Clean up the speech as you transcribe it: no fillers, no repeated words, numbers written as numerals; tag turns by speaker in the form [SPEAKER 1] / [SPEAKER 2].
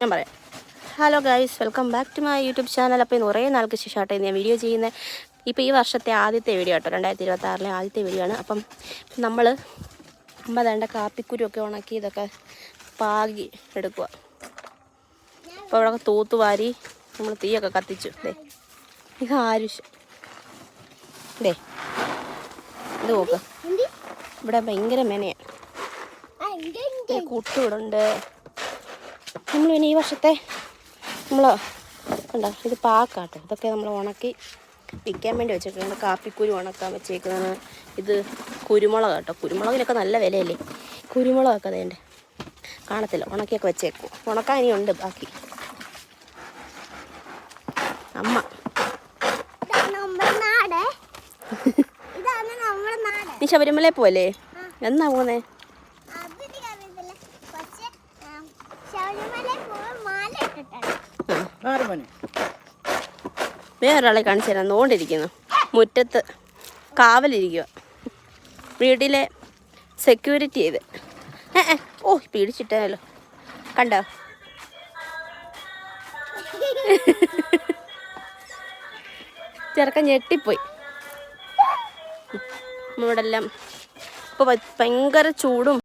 [SPEAKER 1] ഞാൻ പറയാം. Hello guys, welcome back to my YouTube channel. അപ്പോൾ ഇന്ന് കുറേ നാൾക്ക് ശേഷമായിട്ട് ഞാൻ വീഡിയോ ചെയ്യുന്നത്. ഇപ്പോൾ ഈ വർഷത്തെ ആദ്യത്തെ വീഡിയോ കേട്ടോ, 2026 ആദ്യത്തെ വീഡിയോ ആണ്. അപ്പം നമ്മൾ വേണ്ട കാപ്പിക്കുരുമൊക്കെ ഉണക്കി ഇതൊക്കെ പാകി എടുക്കുക. അപ്പോൾ അവിടെ തൂത്തുവാരി നമ്മൾ തീയൊക്കെ കത്തിച്ചു. ഇത് ആരുഷ് ഇത് നോക്ക്, ഇവിടെ ഭയങ്കര മെനയാണ്. കൂട്ടുകൂടുണ്ട്. നമ്മൾ പിന്നെ ഈ വർഷത്തെ നമ്മൾ ഉണ്ടോ ഇത് പാക്കാട്ടോ, ഇതൊക്കെ നമ്മൾ ഉണക്കി വിൽക്കാൻ വേണ്ടി വെച്ചിട്ടുണ്ട്. കാപ്പിക്കുരു ഉണക്കാൻ വെച്ചേക്കുന്നതാണ്. ഇത് കുരുമുളക് കേട്ടോ, കുരുമുളകിനൊക്കെ നല്ല വിലയല്ലേ. കുരുമുളകൊക്കെ അതേണ്ട കാണത്തില്ല, ഉണക്കിയൊക്കെ വെച്ചേക്കും. ഉണക്കാൻ ഇനിയുണ്ട് ബാക്കി. അമ്മ നീ ശബരിമലയിൽ പോവല്ലേ? എന്നാ പോന്നേ? വേറൊരാളെ കാണിച്ചു തരാം. നോണ്ടിരിക്കുന്നു, മുറ്റത്ത് കാവലിരിക്കുക, വീട്ടിലെ സെക്യൂരിറ്റി ചെയ്ത്. ഓ പിടിച്ചിട്ടല്ലോ, കണ്ടോ? ചെറുക്കൻ ഞെട്ടിപ്പോയി. നമ്മളിവിടെല്ലാം ഇപ്പോൾ ഭയങ്കര ചൂടും